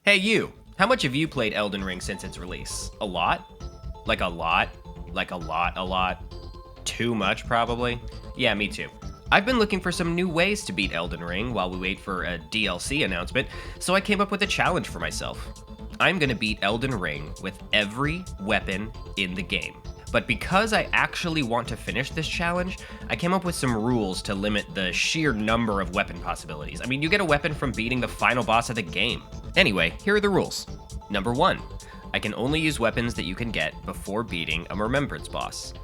Hey you, how much have you played Elden Ring since its release? A lot? Like a lot? Like a lot? Too much, probably? Yeah, me too. I've been looking for some new ways to beat Elden Ring while we wait for a DLC announcement, so I came up with a challenge for myself. I'm gonna beat Elden Ring with every weapon in the game. But because I actually want to finish this challenge, I came up with some rules to limit the sheer number of weapon possibilities. I mean, you get a weapon from beating the final boss of the game. Anyway, here are the rules. Number 1, I can only use weapons that you can get before beating a Remembrance boss.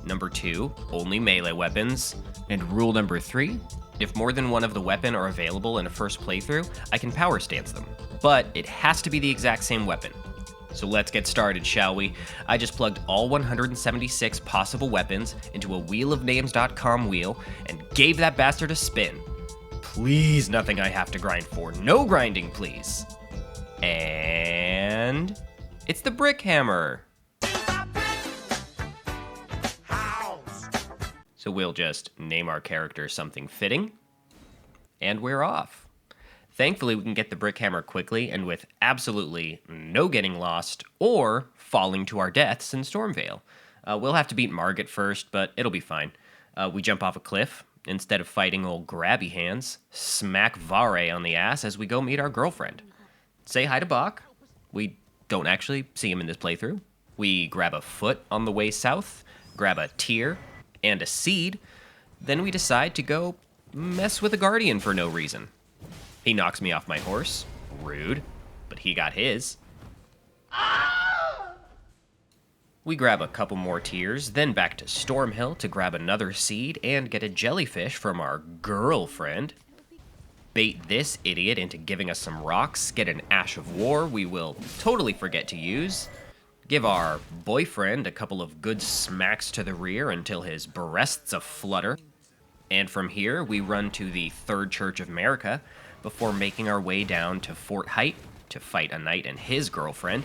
Number 2, only melee weapons. And rule number 3, if more than one of the weapon are available in a first playthrough, I can power stance them. But it has to be the exact same weapon. So let's get started, shall we? I just plugged all 176 possible weapons into a wheelofnames.com wheel and gave that bastard a spin. Please, nothing I have to grind for. No grinding, please. And it's the brick hammer. So we'll just name our character something fitting, and we're off. Thankfully, we can get the brick hammer quickly and with absolutely no getting lost or falling to our deaths in Stormvale. We'll have to beat Margit first, but it'll be fine. We jump off a cliff. Instead of fighting old grabby hands, smack Vare on the ass as we go meet our girlfriend. Say hi to Bach. We don't actually see him in this playthrough. We grab a foot on the way south, grab a tear and a seed. Then we decide to go mess with a guardian for no reason. He knocks me off my horse. Rude, but he got his. We grab a couple more tears, then back to Stormhill to grab another seed and get a jellyfish from our girlfriend. Bait this idiot into giving us some rocks, get an Ash of War we will totally forget to use. Give our boyfriend a couple of good smacks to the rear until his breasts aflutter. And from here, we run to the Third Church of America before making our way down to Fort Height to fight a knight and his girlfriend,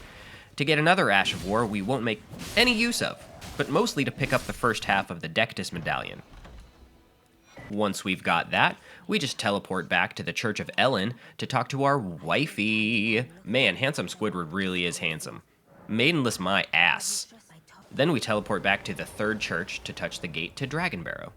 to get another Ash of War we won't make any use of, but mostly to pick up the first half of the Dectus Medallion. Once we've got that, we just teleport back to the Church of Ellen to talk to our wifey. Man, handsome Squidward really is handsome. Maidenless my ass. Then we teleport back to the Third Church to touch the gate to Dragonbarrow.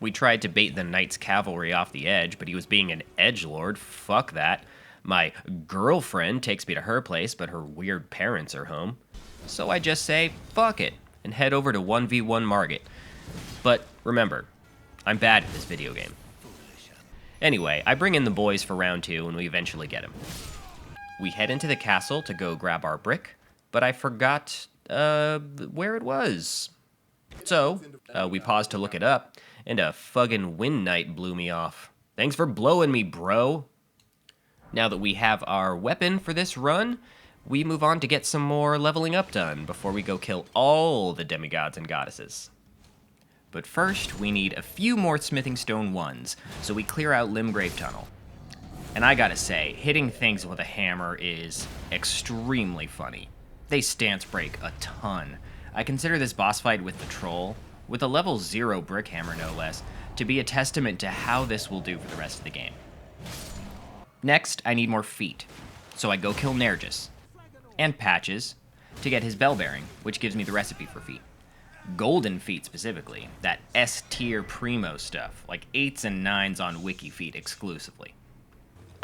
We tried to bait the Knight's Cavalry off the edge, but he was being an edgelord. Fuck that. My girlfriend takes me to her place, but her weird parents are home. So I just say, fuck it, and head over to 1v1 Margit. But remember, I'm bad at this video game. Anyway, I bring in the boys for round 2, and we eventually get him. We head into the castle to go grab our brick, but I forgot where it was. So, we paused to look it up, and a fucking wind knight blew me off. Thanks for blowing me, bro. Now that we have our weapon for this run, we move on to get some more leveling up done before we go kill all the demigods and goddesses. But first, we need a few more smithing stone 1s, so we clear out Limgrave Tunnel. And I gotta say, hitting things with a hammer is extremely funny. They stance break a ton. I consider this boss fight with the troll, with a level 0 brick hammer no less, to be a testament to how this will do for the rest of the game. Next, I need more feet, so I go kill Nergis, and Patches, to get his bell bearing, which gives me the recipe for feet. Golden feet specifically, that S tier primo stuff, like 8s and 9s on Wiki Feet exclusively.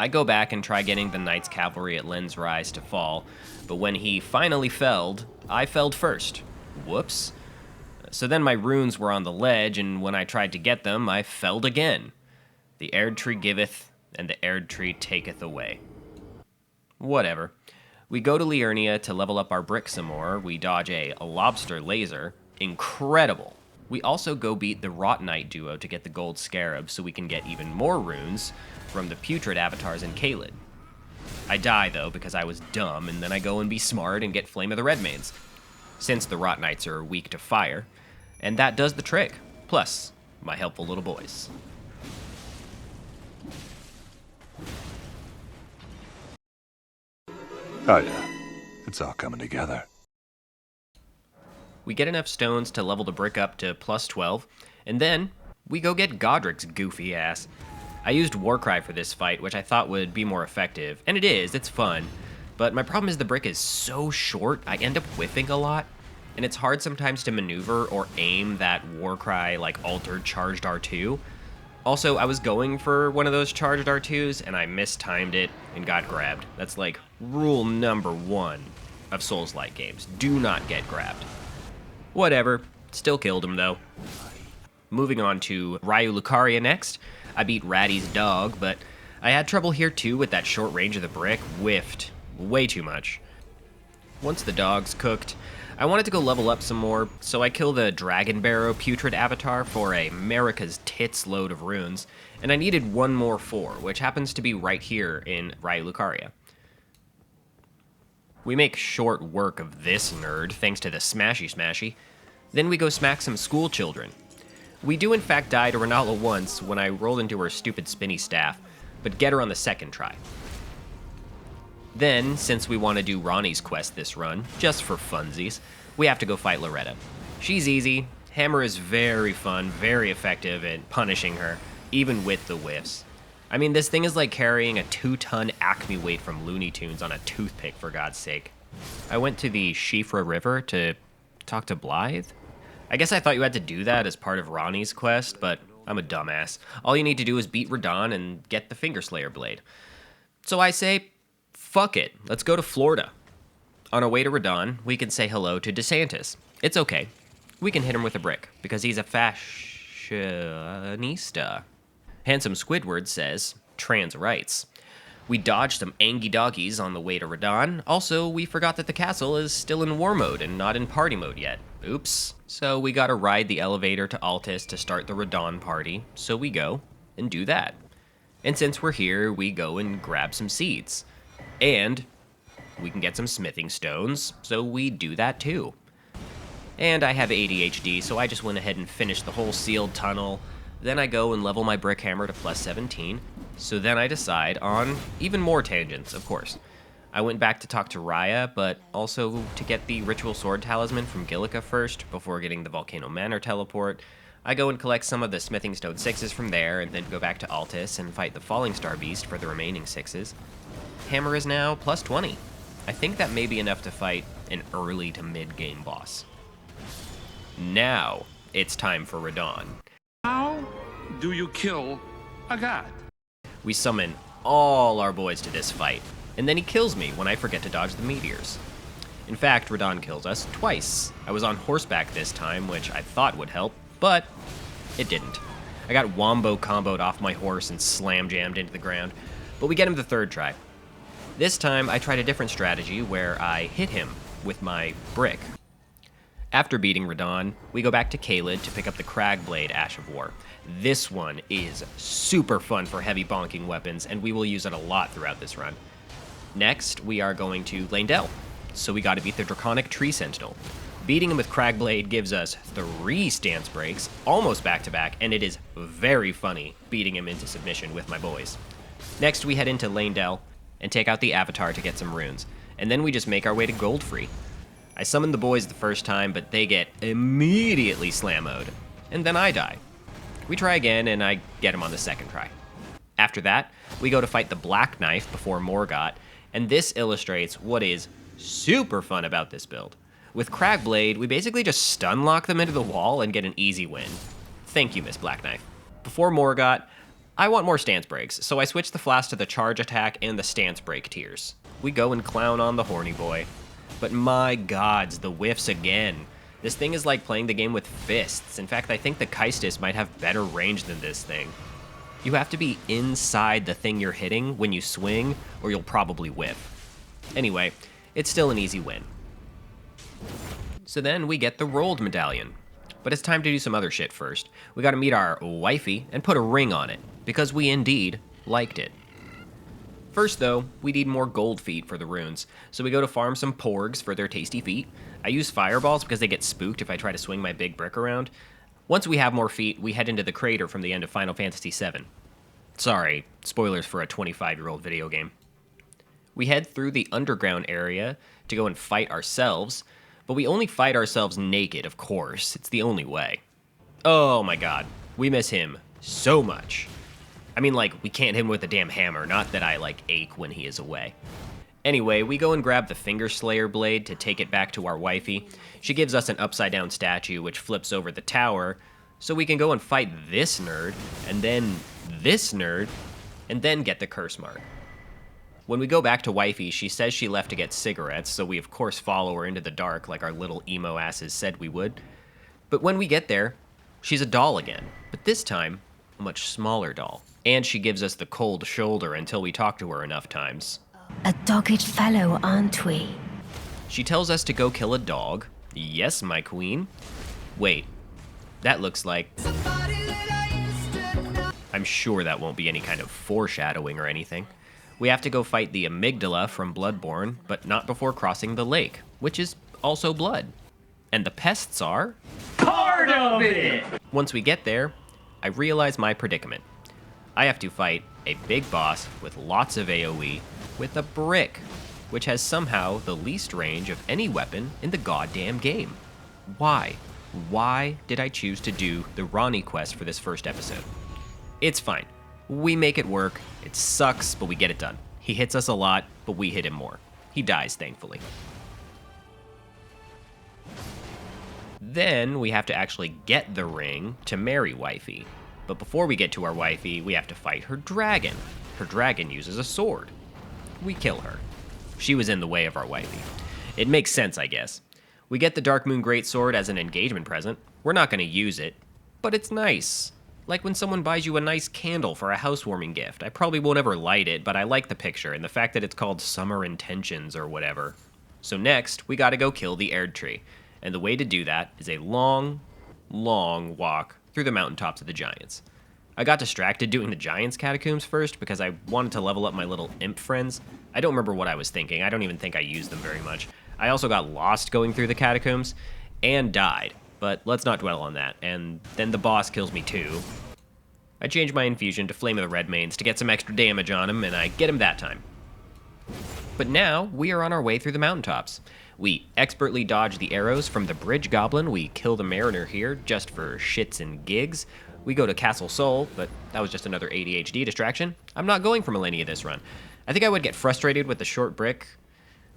I go back and try getting the Knight's Cavalry at Len's Rise to fall, but when he finally felled, I felled first. Whoops. So then my runes were on the ledge, and when I tried to get them, I felled again. The Erd Tree giveth, and the Erd Tree taketh away. Whatever. We go to Liurnia to level up our brick some more. We dodge a lobster laser. Incredible. We also go beat the Rot Knight duo to get the gold scarab so we can get even more runes from the putrid avatars in Caelid. I die though because I was dumb, and then I go and be smart and get Flame of the Redmanes, since the Rot Knights are weak to fire, and that does the trick, plus my helpful little boys. Oh yeah, it's all coming together. We get enough stones to level the brick up to plus 12, and then we go get Godric's goofy ass. I used Warcry for this fight, which I thought would be more effective, and it is, it's fun. But my problem is the brick is so short, I end up whiffing a lot, and it's hard sometimes to maneuver or aim that Warcry, like, altered charged R2. Also, I was going for one of those charged R2s, and I mistimed it and got grabbed. That's like rule number 1 of Souls-like games. Do not get grabbed. Whatever. Still killed him, though. Moving on to Ryu Lucaria next. I beat Ratty's dog, but I had trouble here too with that short range of the brick. Whiffed way too much. Once the dog's cooked, I wanted to go level up some more, so I kill the Dragon Barrow Putrid avatar for a America's Tits load of runes, and I needed one more 4, which happens to be right here in Ryu Lucaria. We make short work of this nerd thanks to the Smashy Smashy. Then we go smack some school children. We do in fact die to Renala once when I rolled into her stupid spinny staff, but get her on the second try. Then, since we want to do Ronnie's quest this run, just for funsies, we have to go fight Loretta. She's easy, Hammer is very fun, very effective at punishing her, even with the whiffs. I mean, this thing is like carrying a 2-ton Acme weight from Looney Tunes on a toothpick, for God's sake. I went to the Shifra River to talk to Blythe? I guess I thought you had to do that as part of Ronnie's quest, but I'm a dumbass. All you need to do is beat Radon and get the Fingerslayer blade. So I say, fuck it, let's go to Florida. On our way to Radon, we can say hello to DeSantis. It's okay. We can hit him with a brick, because he's a fashionista. Handsome Squidward says, trans rights. We dodged some angy doggies on the way to Radon. Also, we forgot that the castle is still in war mode and not in party mode yet. Oops. So we gotta ride the elevator to Altus to start the Radon party, so we go and do that. And since we're here, we go and grab some seeds. And we can get some smithing stones, so we do that too. And I have ADHD, so I just went ahead and finished the whole sealed tunnel. Then I go and level my brick hammer to plus 17. So then I decide on even more tangents, of course. I went back to talk to Raya, but also to get the Ritual Sword Talisman from Gillica first, before getting the Volcano Manor teleport. I go and collect some of the Smithing Stone 6s from there, and then go back to Altus and fight the Falling Star Beast for the remaining 6s. Hammer is now plus 20. I think that may be enough to fight an early to mid-game boss. Now, it's time for Radon. How do you kill a god? We summon all our boys to this fight, and then he kills me when I forget to dodge the meteors. In fact, Radon kills us twice. I was on horseback this time, which I thought would help, but it didn't. I got wombo comboed off my horse and slam jammed into the ground, but we get him the third try. This time, I tried a different strategy where I hit him with my brick. After beating Radon, we go back to Caelid to pick up the Cragblade Ash of War. This one is super fun for heavy bonking weapons, and we will use it a lot throughout this run. Next, we are going to Leyndell, so we gotta beat the Draconic Tree Sentinel. Beating him with Cragblade gives us 3 stance breaks, almost back-to-back, and it is very funny beating him into submission with my boys. Next, we head into Leyndell and take out the Avatar to get some runes, and then we just make our way to Goldfree. I summoned the boys the first time, but they get immediately slam-o'd, and then I die. We try again, and I get him on the second try. After that, we go to fight the Black Knife before Morgott, and this illustrates what is super fun about this build. With Cragblade, we basically just stun lock them into the wall and get an easy win. Thank you, Miss Black Knife. Before Morgott, I want more stance breaks, so I switch the flask to the charge attack and the stance break tiers. We go and clown on the horny boy. But my gods, the whiffs again. This thing is like playing the game with fists. In fact, I think the Kaistis might have better range than this thing. You have to be inside the thing you're hitting when you swing, or you'll probably whiff. Anyway, it's still an easy win. So then we get the Rolled Medallion. But it's time to do some other shit first. We gotta meet our wifey and put a ring on it, because we indeed liked it. First though, we need more gold feet for the runes, so we go to farm some porgs for their tasty feet. I use fireballs because they get spooked if I try to swing my big brick around. Once we have more feet, we head into the crater from the end of Final Fantasy VII. Sorry, spoilers for a 25-year-old video game. We head through the underground area to go and fight ourselves, but we only fight ourselves naked, of course. It's the only way. Oh my god, we miss him so much. I mean, like, we can't hit him with a damn hammer, not that I, like, ache when he is away. Anyway, we go and grab the Finger Slayer blade to take it back to our wifey. She gives us an upside-down statue which flips over the tower, so we can go and fight this nerd, and then this nerd, and then get the curse mark. When we go back to wifey, she says she left to get cigarettes, so we of course follow her into the dark like our little emo asses said we would. But when we get there, she's a doll again, but this time, a much smaller doll. And she gives us the cold shoulder until we talk to her enough times. A dogged fellow, aren't we? She tells us to go kill a dog. Yes, my queen. Wait, that looks like... I'm sure that won't be any kind of foreshadowing or anything. We have to go fight the amygdala from Bloodborne, but not before crossing the lake, which is also blood. And the pests are... part of it! Once we get there, I realize my predicament. I have to fight a big boss with lots of AoE with a brick, which has somehow the least range of any weapon in the goddamn game. Why? Why did I choose to do the Ronnie quest for this first episode? It's fine. We make it work. It sucks, but we get it done. He hits us a lot, but we hit him more. He dies, thankfully. Then we have to actually get the ring to marry wifey. But before we get to our wifey, we have to fight her dragon. Her dragon uses a sword. We kill her. She was in the way of our wifey. It makes sense, I guess. We get the Dark Moon Greatsword as an engagement present. We're not going to use it, but it's nice. Like when someone buys you a nice candle for a housewarming gift. I probably won't ever light it, but I like the picture and the fact that it's called Summer Intentions or whatever. So next, we gotta go kill the Erd Tree. And the way to do that is a long, long walk through the mountaintops of the Giants. I got distracted doing the Giants catacombs first because I wanted to level up my little imp friends. I don't remember what I was thinking. I don't even think I used them very much. I also got lost going through the catacombs and died. But let's not dwell on that, and then the boss kills me too. I change my infusion to Flame of the Redmanes to get some extra damage on him, and I get him that time. But now, we are on our way through the mountaintops. We expertly dodge the arrows from the Bridge Goblin, we kill the Mariner here, just for shits and gigs. We go to Castle Sol, but that was just another ADHD distraction. I'm not going for Millennia this run. I think I would get frustrated with the short brick,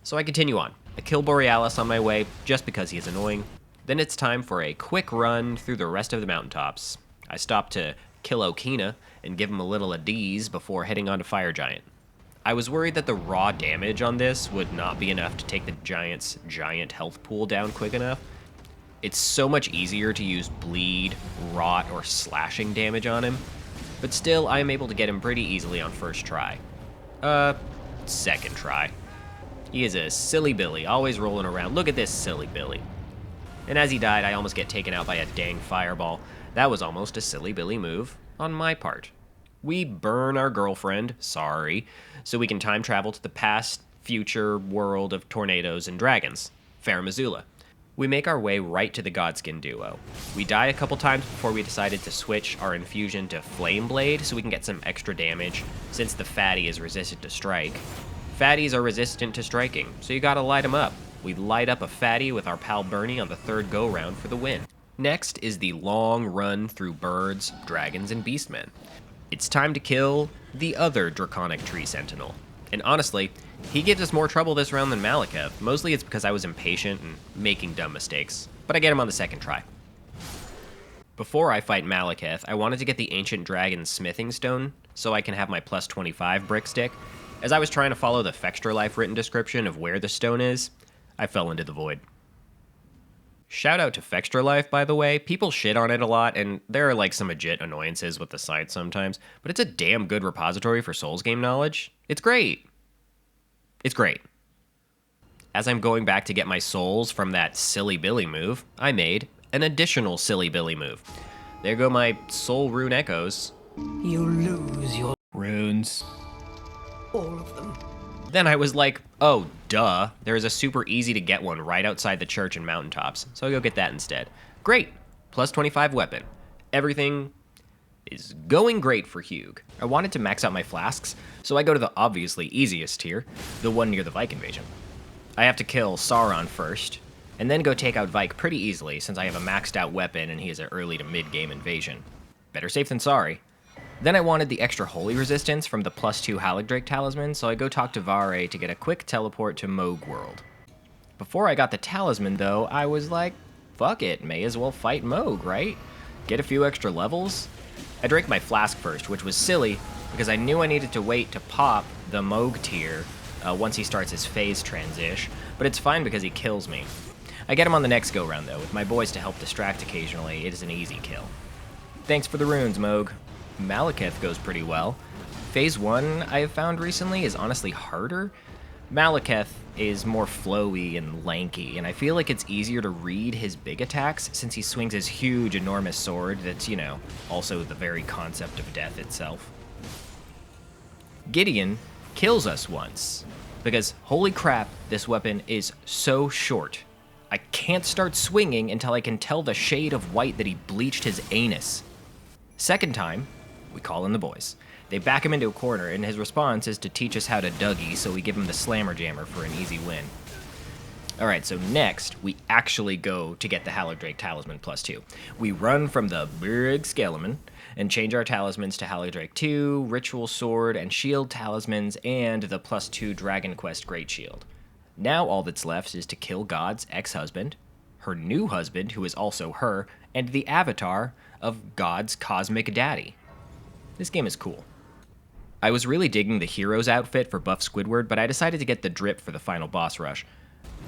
so I continue on. I kill Borealis on my way, just because he is annoying. Then it's time for a quick run through the rest of the mountaintops. I stop to kill Okina and give him a little Adese before heading on to Fire Giant. I was worried that the raw damage on this would not be enough to take the Giant's giant health pool down quick enough. It's so much easier to use bleed, rot, or slashing damage on him, but still I am able to get him pretty easily on first try. Second try. He is a silly Billy, always rolling around. Look at this silly Billy. And as he died, I almost get taken out by a dang fireball. That was almost a silly Billy move on my part. We burn our girlfriend, sorry, so we can time travel to the past, future world of tornadoes and dragons, Fair Missoula. We make our way right to the Godskin duo. We die a couple times before we decided to switch our infusion to Flame Blade so we can get some extra damage, since the fatty is resistant to strike. Fatties are resistant to striking, so you gotta light them up. We light up a fatty with our pal Bernie on the third go-round for the win. Next is the long run through birds, dragons, and beastmen. It's time to kill the other Draconic Tree Sentinel. And honestly, he gives us more trouble this round than MacLeod. Mostly it's because I was impatient and making dumb mistakes. But I get him on the second try. Before I fight MacLeod, I wanted to get the Ancient Dragon's Smithing Stone so I can have my plus 25 brick stick. As I was trying to follow the Fextra Life written description of where the stone is, I fell into the void. Shout out to Fextra Life, by the way. People shit on it a lot, and there are like some legit annoyances with the site sometimes, but it's a damn good repository for Souls game knowledge. It's great. It's great. As I'm going back to get my souls from that Silly Billy move, I made an additional Silly Billy move. There go my soul rune echoes. You lose your runes. All of them. Then I was like, oh, duh, there is a super easy to get one right outside the church in Mountaintops, so I go get that instead. Great, plus 25 weapon. Everything is going great for Hugh. I wanted to max out my flasks, so I go to the obviously easiest tier, the one near the Vike invasion. I have to kill Sauron first, and then go take out Vike pretty easily since I have a maxed out weapon and he is an early to mid-game invasion. Better safe than sorry. Then I wanted the extra holy resistance from the +2 Haligdrake talisman, so I go talk to Vare to get a quick teleport to Moog World. Before I got the talisman though, I was like, fuck it, may as well fight Moog, right? Get a few extra levels? I drank my flask first, which was silly, because I knew I needed to wait to pop the Moog tier once he starts his phase transition, but it's fine because he kills me. I get him on the next go-round though, with my boys to help distract occasionally. It is an easy kill. Thanks for the runes, Moog. Malekith goes pretty well. Phase 1 I have found recently is honestly harder. Malekith is more flowy and lanky, and I feel like it's easier to read his big attacks since he swings his huge, enormous sword that's, you know, also the very concept of death itself. Gideon kills us once, because holy crap, this weapon is so short. I can't start swinging until I can tell the shade of white that he bleached his anus. Second time, we call in the boys. They back him into a corner, and his response is to teach us how to Dougie, so we give him the Slammer Jammer for an easy win. Alright, so next, we actually go to get the Haligdrake Talisman +2. We run from the big Skeleton, and change our talismans to Haligdrake 2, Ritual Sword, and Shield Talismans, and the +2 Dragon Quest Great Shield. Now all that's left is to kill God's ex-husband, her new husband, who is also her, and the avatar of God's cosmic daddy. This game is cool. I was really digging the hero's outfit for Buff Squidward, but I decided to get the drip for the final boss rush.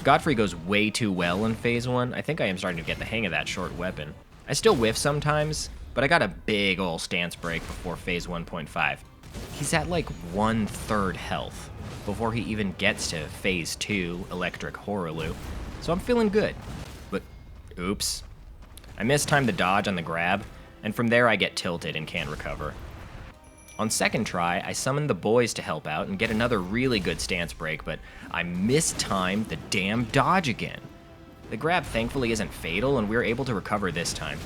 Godfrey goes way too well in Phase 1. I think I am starting to get the hang of that short weapon. I still whiff sometimes, but I got a big ol' stance break before Phase 1.5. He's at like 1/3 health before he even gets to Phase 2, Electric Horaloo, so I'm feeling good. But, oops. I mistimed the dodge on the grab, and from there I get tilted and can't recover. On second try, I summon the boys to help out and get another really good stance break, but I mistimed the damn dodge again. The grab thankfully isn't fatal, and we're able to recover this time.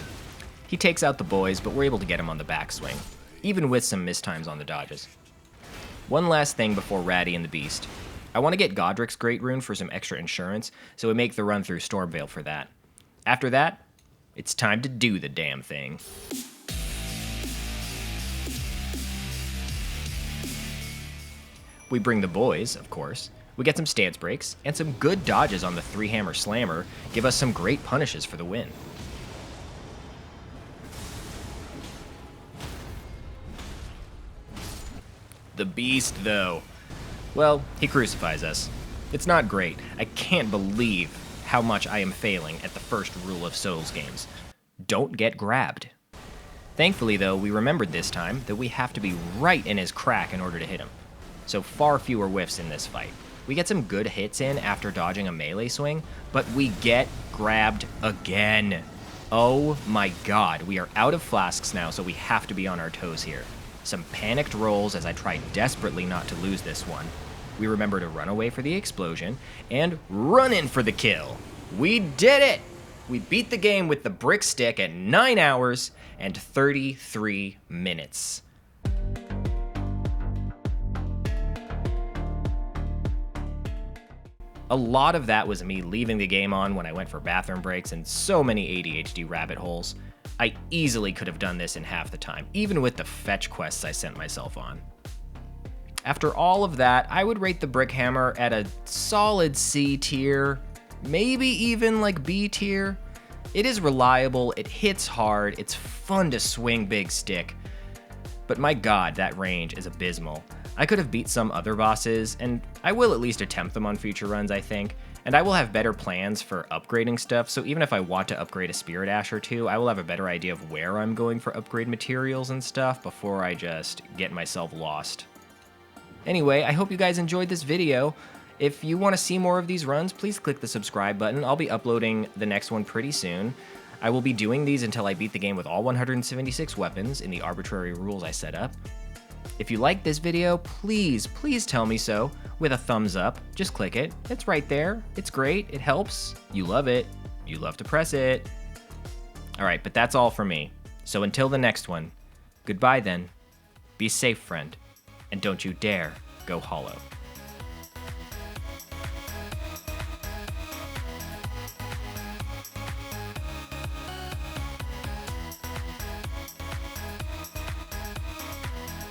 He takes out the boys, but we're able to get him on the backswing, even with some mistimes on the dodges. One last thing before Ratty and the Beast. I want to get Godric's Great Rune for some extra insurance, so we make the run through Stormveil for that. After that, it's time to do the damn thing. We bring the boys, of course. We get some stance breaks, and some good dodges on the 3-hammer slammer give us some great punishes for the win. The Beast, though. Well, he crucifies us. It's not great. I can't believe how much I am failing at the first rule of Souls games. Don't get grabbed. Thankfully, though, we remembered this time that we have to be right in his crack in order to hit him. So far fewer whiffs in this fight. We get some good hits in after dodging a melee swing, but we get grabbed again. Oh my god, we are out of flasks now, so we have to be on our toes here. Some panicked rolls as I try desperately not to lose this one. We remember to run away for the explosion, and run in for the kill. We did it! We beat the game with the brick stick at 9 hours and 33 minutes. A lot of that was me leaving the game on when I went for bathroom breaks and so many ADHD rabbit holes. I easily could have done this in half the time, even with the fetch quests I sent myself on. After all of that, I would rate the Brickhammer at a solid C tier, maybe even like B tier. It is reliable, it hits hard, it's fun to swing big stick, but my god, that range is abysmal. I could have beat some other bosses, and I will at least attempt them on future runs, I think, and I will have better plans for upgrading stuff, so even if I want to upgrade a Spirit Ash or two, I will have a better idea of where I'm going for upgrade materials and stuff before I just get myself lost. Anyway, I hope you guys enjoyed this video. If you want to see more of these runs, please click the subscribe button. I'll be uploading the next one pretty soon. I will be doing these until I beat the game with all 176 weapons in the arbitrary rules I set up. If you liked this video, please tell me so with a thumbs up. Just click it. It's right there. It's great. It helps. You love it. You love to press it. Alright, but that's all for me. So until the next one, goodbye then. Be safe, friend. And don't you dare go hollow.